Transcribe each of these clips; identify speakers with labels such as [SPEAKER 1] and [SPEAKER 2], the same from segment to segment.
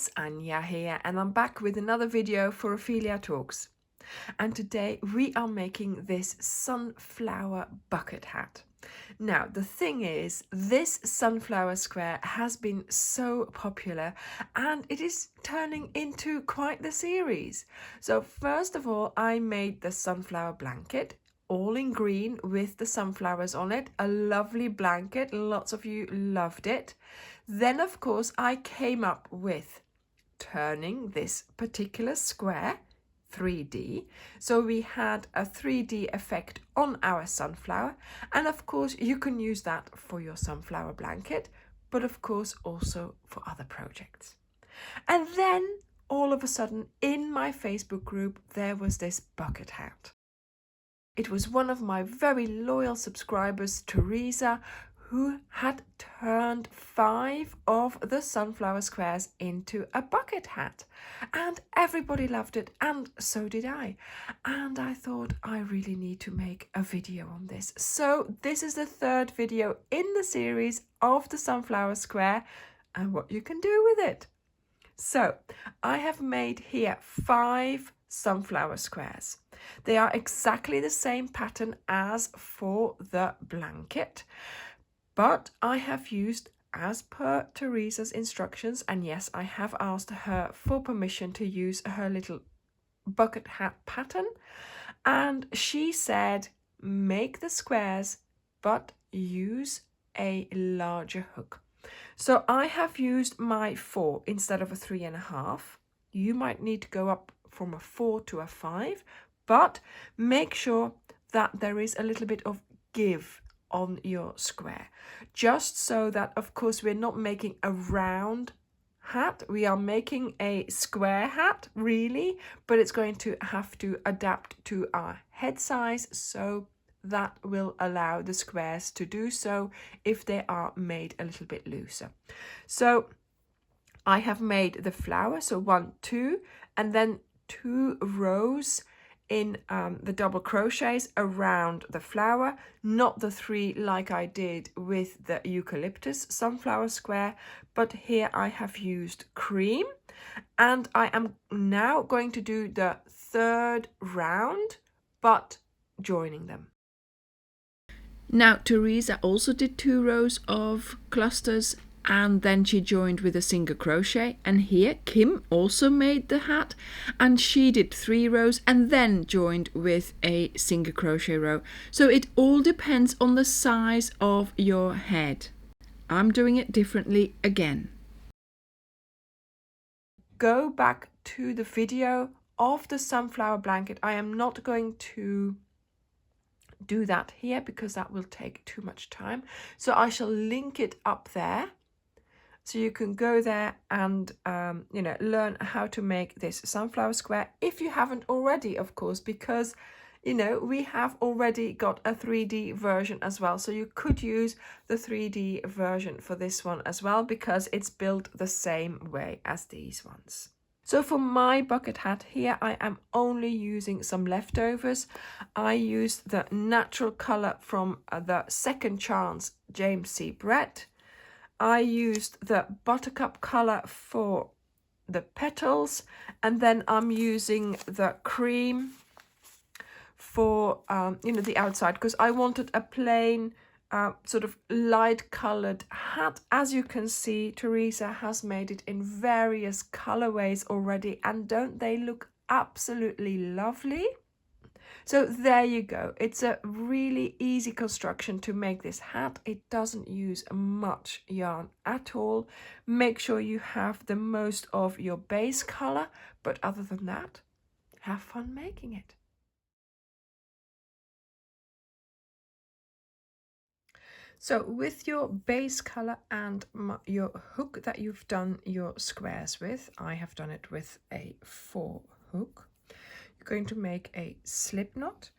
[SPEAKER 1] it's Anja here, and I'm back with another video for Ophelia Talks. And today we are making this sunflower bucket hat. Now, the thing is, this sunflower square has been so popular and it is turning into quite the series. So first of all, I made the sunflower blanket, all in green with the sunflowers on it. A lovely blanket, lots of you loved it. Then of course I came up with turning this particular square 3D. So we had a 3D effect on our sunflower, and of course you can use that for your sunflower blanket, but of course also for other projects. And then all of a sudden in my Facebook group there was this bucket hat. It was one of my very loyal subscribers, Teresa, who had turned 5 of the sunflower squares into a bucket hat. And everybody loved it, and so did I. And I thought I really need to make a video on this. So this is the third video in the series of the sunflower square and what you can do with it. So I have made here 5 sunflower squares. They are exactly the same pattern as for the blanket, but I have used as per Teresa's instructions, and yes, I have asked her for permission to use her little bucket hat pattern, and she said make the squares but use a larger hook. So I have used my 4 instead of a 3.5. You might need to go up from a 4 to a 5, but make sure that there is a little bit of give on your square, just so that of course we're not making a round hat, we are making a square hat really, but it's going to have to adapt to our head size, so that will allow the squares to do so if they are made a little bit looser. So I have made the flower, so 1, 2, and then 2 rows in the double crochets around the flower, not the 3 like I did with the eucalyptus sunflower square, but here I have used cream, and I am now going to do the 3rd round but joining them. Now Teresa also did 2 rows of clusters, and then she joined with a single crochet, and here Kim also made the hat and she did 3 rows and then joined with a single crochet row. So it all depends on the size of your head. I'm doing it differently again. Go back to the video of the sunflower blanket. I am not going to do that here because that will take too much time, so I shall link it up there. So you can go there and, learn how to make this sunflower square if you haven't already, of course, because, we have already got a 3D version as well. So you could use the 3D version for this one as well, because it's built the same way as these ones. So for my bucket hat here, I am only using some leftovers. I used the natural color from the Second Chance James C. Brett. I used the buttercup color for the petals, and then I'm using the cream for the outside, because I wanted a plain sort of light colored hat. As you can see, Teresa has made it in various colorways already, and don't they look absolutely lovely? So there you go. It's a really easy construction to make this hat. It doesn't use much yarn at all. Make sure you have the most of your base color, but other than that, have fun making it. So with your base color and your hook that you've done your squares with, I have done it with a 4 hook. You're going to make a slip knot,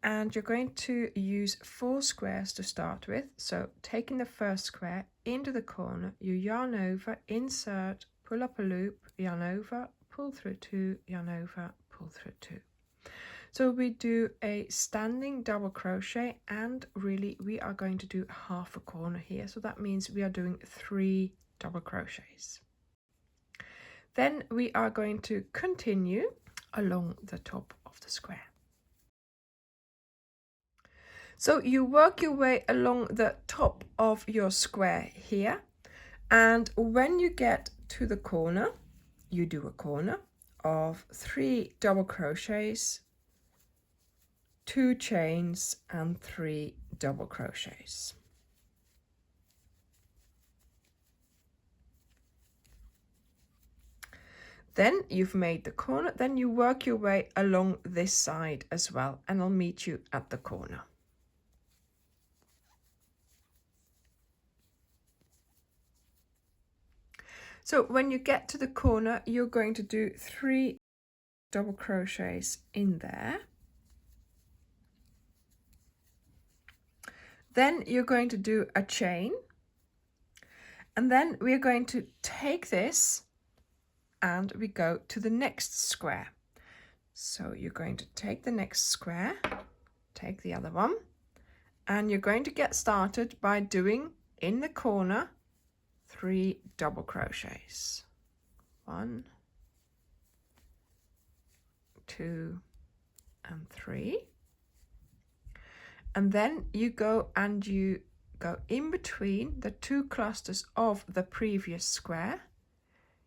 [SPEAKER 1] and you're going to use 4 squares to start with. So taking the first square into the corner, you yarn over, insert, pull up a loop, yarn over, pull through 2, yarn over, pull through 2. So we do a standing double crochet, and really we are going to do half a corner here. So that means we are doing 3 double crochets. Then we are going to continue along the top of the square. So you work your way along the top of your square here, and when you get to the corner, you do a corner of 3 double crochets, 2 chains and 3 double crochets. Then you've made the corner, then you work your way along this side as well, and I'll meet you at the corner. So when you get to the corner, you're going to do 3 double crochets in there. Then you're going to do a chain, and then we're going to take this and we go to the next square. So you're going to take the next square, take the other one, and you're going to get started by doing in the corner 3 double crochets. 1, 2, and 3. And then you go in between the 2 clusters of the previous square.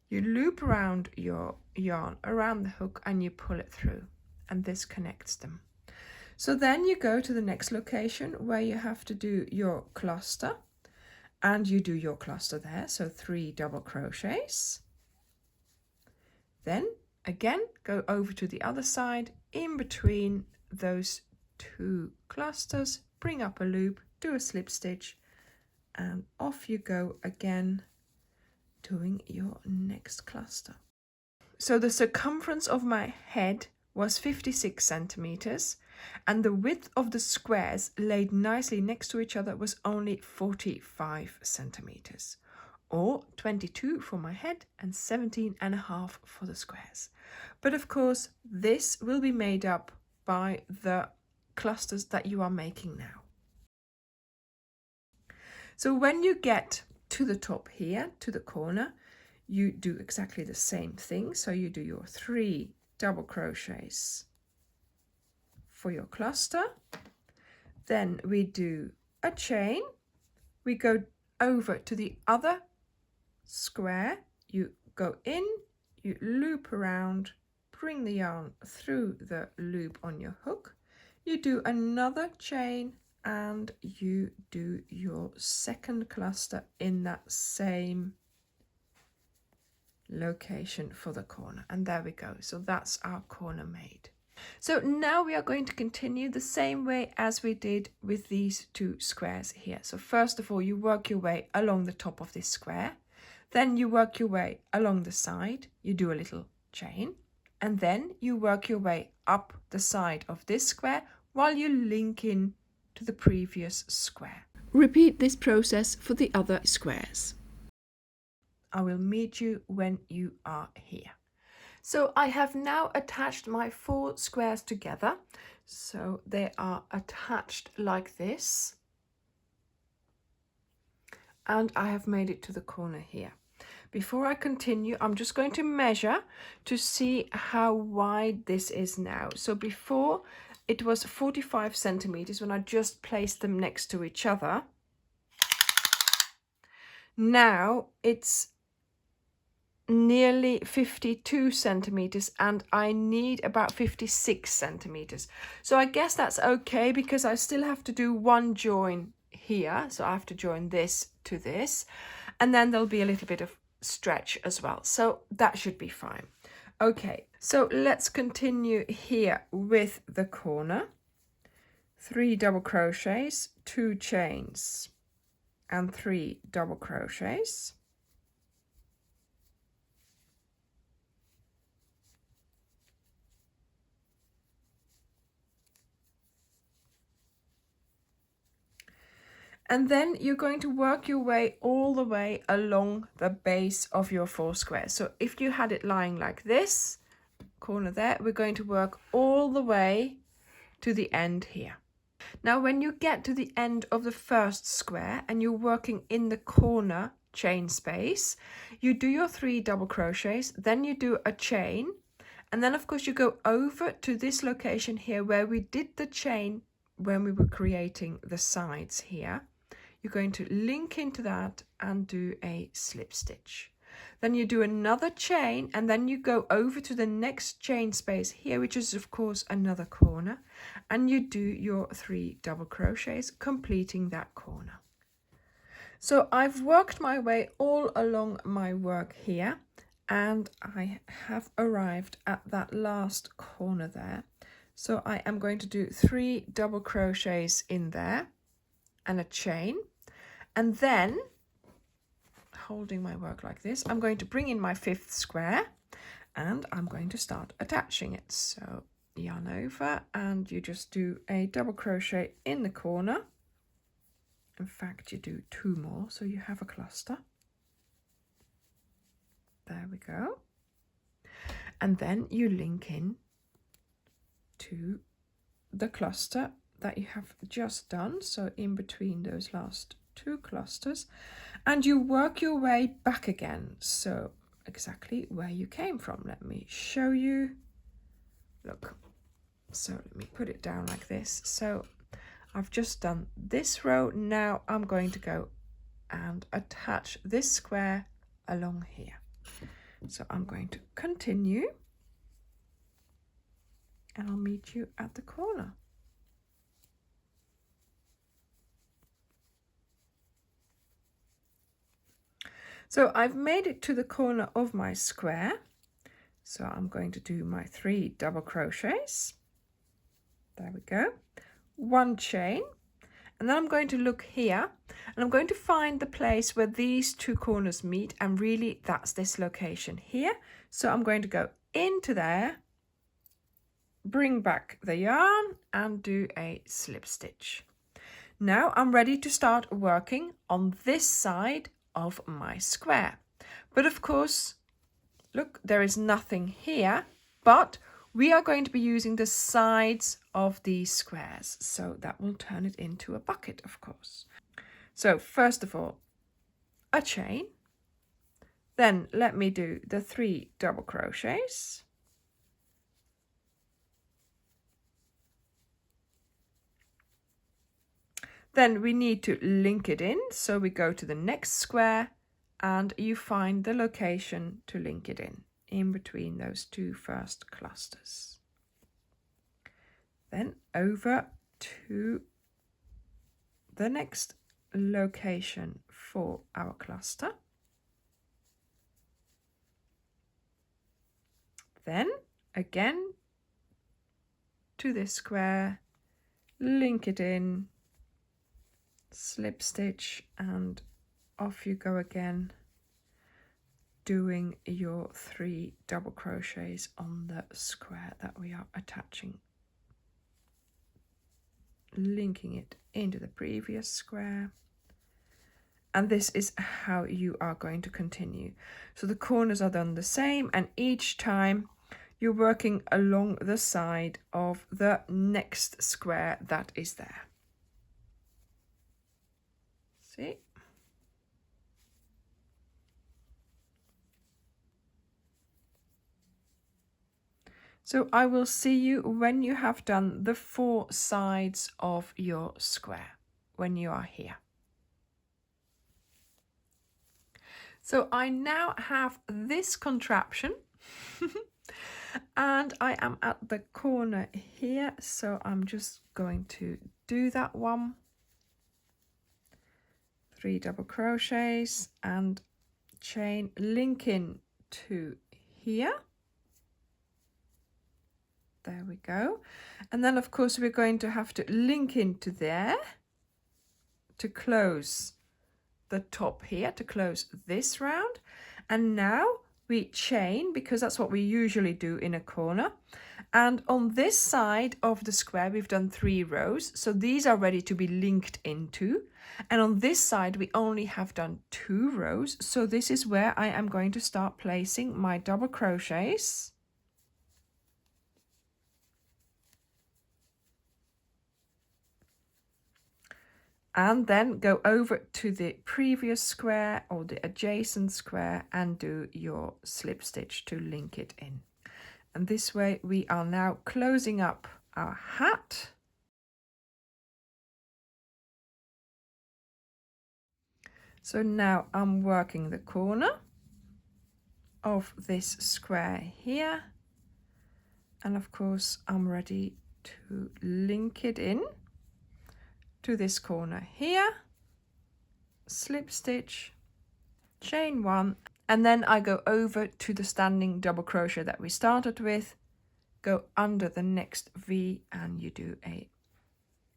[SPEAKER 1] You loop around your yarn around the hook and you pull it through, and this connects them. So then you go to the next location where you have to do your cluster, and you do your cluster there, so 3 double crochets. Then again go over to the other side in between those 2 clusters, bring up a loop, do a slip stitch, and off you go again, doing your next cluster. So the circumference of my head was 56 centimeters, and the width of the squares laid nicely next to each other was only 45 centimeters, or 22 for my head and 17.5 for the squares. But of course, this will be made up by the clusters that you are making now. So when you get to the top here, to the corner, you do exactly the same thing. So you do your 3 double crochets for your cluster. Then we do a chain. We go over to the other square. You go in, you loop around, bring the yarn through the loop on your hook. You do another chain and you do your second cluster in that same location for the corner, and there we go. So that's our corner made. So now we are going to continue the same way as we did with these 2 squares here. So first of all, you work your way along the top of this square, then you work your way along the side, you do a little chain, and then you work your way up the side of this square while you link in to the previous square. Repeat this process for the other squares. I will meet you when you are here. So I have now attached my 4 squares together. So they are attached like this. And I have made it to the corner here. Before I continue, I'm just going to measure to see how wide this is now. So before it was 45 centimeters when I just placed them next to each other. Now it's nearly 52 centimeters and I need about 56 centimeters. So I guess that's okay because I still have to do 1 join here. So I have to join this to this, and then there'll be a little bit of stretch as well. So that should be fine. Okay, so let's continue here with the corner. 3 double crochets, 2 chains, and 3 double crochets. And then you're going to work your way all the way along the base of your 4 squares. So if you had it lying like this, corner there, we're going to work all the way to the end here. Now when you get to the end of the first square and you're working in the corner chain space, you do your 3 double crochets, then you do a chain, and then of course you go over to this location here where we did the chain when we were creating the sides here. You're going to link into that and do a slip stitch. Then you do another chain, and then you go over to the next chain space here, which is of course another corner, and you do your 3 double crochets, completing that corner. So I've worked my way all along my work here, and I have arrived at that last corner there. So I am going to do 3 double crochets in there and a chain, and then holding my work like this, I'm going to bring in my 5th square and I'm going to start attaching it. So yarn over, and you just do a double crochet in the corner. In fact, you do 2 more, so you have a cluster. There we go. And then you link in to the cluster that you have just done, so in between those last 2 clusters, and you work your way back again, so exactly where you came from. Let me show you. Look, so let me put it down like this. So I've just done this row. Now I'm going to go and attach this square along here. So I'm going to continue, and I'll meet you at the corner. So I've made it to the corner of my square. So I'm going to do my 3 double crochets. There we go. 1 chain. And then I'm going to look here, and I'm going to find the place where these 2 corners meet, and really that's this location here. So I'm going to go into there, bring back the yarn and do a slip stitch. Now I'm ready to start working on this side of my square. But of course, look, there is nothing here, but we are going to be using the sides of these squares, so that will turn it into a bucket, of course. So first of all, a chain, then let me do the 3 double crochets, then we need to link it in, so we go to the next square and you find the location to link it in between those 2 first clusters. Then over to the next location for our cluster. Then again to this square, link it in, slip stitch, and off you go again, doing your 3 double crochets on the square that we are attaching, linking it into the previous square. And this is how you are going to continue. So the corners are done the same, and each time you're working along the side of the next square that is there. See? So I will see you when you have done the 4 sides of your square, when you are here. So I now have this contraption and I am at the corner here, so I'm just going to do that one. 3 double crochets and chain, link in to here. There we go. And then of course we're going to have to link into there to close the top here, to close this round. And now we chain, because that's what we usually do in a corner. And on this side of the square we've done 3 rows, so these are ready to be linked into. And on this side we only have done 2 rows, so this is where I am going to start placing my double crochets. and then go over to the previous square or the adjacent square and do your slip stitch to link it in. And this way we are now closing up our hat. So now I'm working the corner of this square here, and of course I'm ready to link it in to this corner here, slip stitch, chain 1, and then I go over to the standing double crochet that we started with, go under the next V, and you do a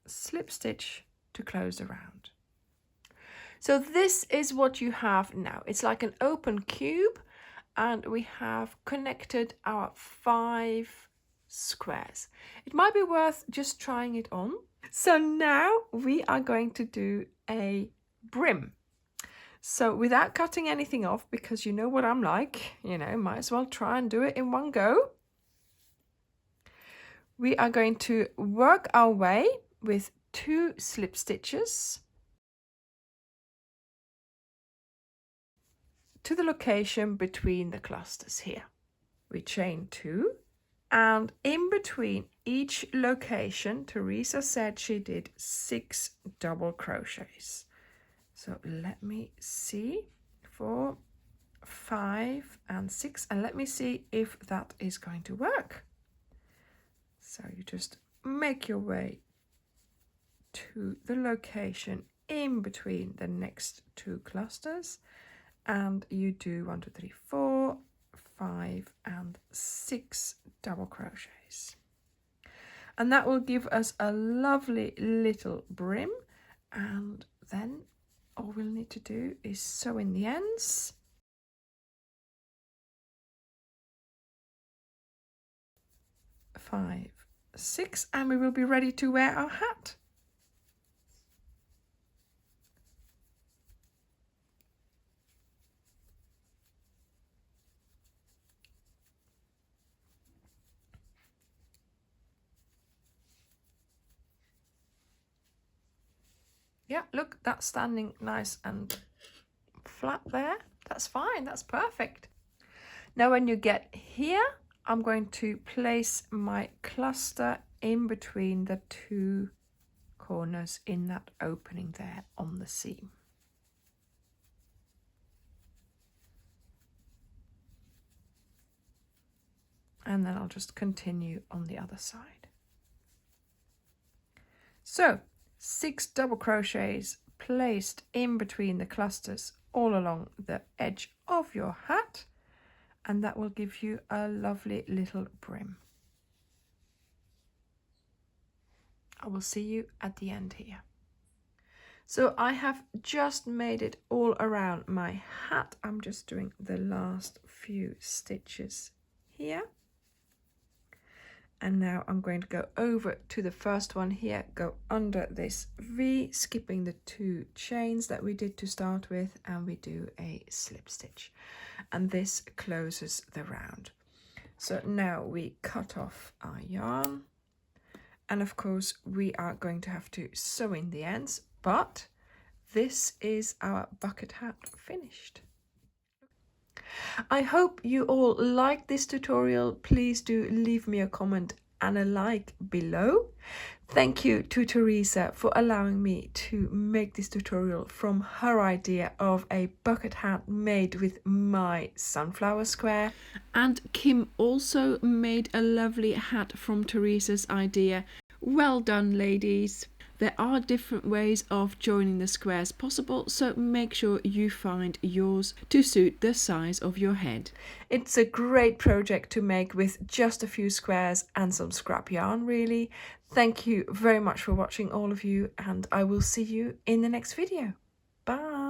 [SPEAKER 1] slip stitch to close the round. So this is what you have now. It's like an open cube, and we have connected our 5 squares. It might be worth just trying it on. So now we are going to do a brim. So without cutting anything off, because you know what I'm like, you know, might as well try and do it in one go. We are going to work our way with 2 slip stitches to the location between the clusters here. We chain 2, and in between each location, Teresa said she did 6 double crochets. So let me see, 4, 5 and 6, and let me see if that is going to work. So you just make your way to the location in between the next 2 clusters, and you do 1, 2, 3, 4, 5 and 6 double crochets, and that will give us a lovely little brim. And then all we'll need to do is sew in the ends. Five, 6, and we will be ready to wear our hat. Yeah, look, that's standing nice and flat there. That's fine, that's perfect. Now when you get here, I'm going to place my cluster in between the 2 corners in that opening there on the seam. And then I'll just continue on the other side. So 6 double crochets placed in between the clusters all along the edge of your hat, and that will give you a lovely little brim. I will see you at the end here. So I have just made it all around my hat. I'm just doing the last few stitches here. And now I'm going to go over to the first one here, go under this V, skipping the 2 chains that we did to start with, and we do a slip stitch. And this closes the round. So now we cut off our yarn. And of course, we are going to have to sew in the ends, but this is our bucket hat finished. I hope you all liked this tutorial. Please do leave me a comment and a like below. Thank you to Teresa for allowing me to make this tutorial from her idea of a bucket hat made with my sunflower square. And Kim also made a lovely hat from Teresa's idea. Well done, ladies. There are different ways of joining the squares possible, so make sure you find yours to suit the size of your head. It's a great project to make with just a few squares and some scrap yarn, really. Thank you very much for watching, all of you, and I will see you in the next video. Bye!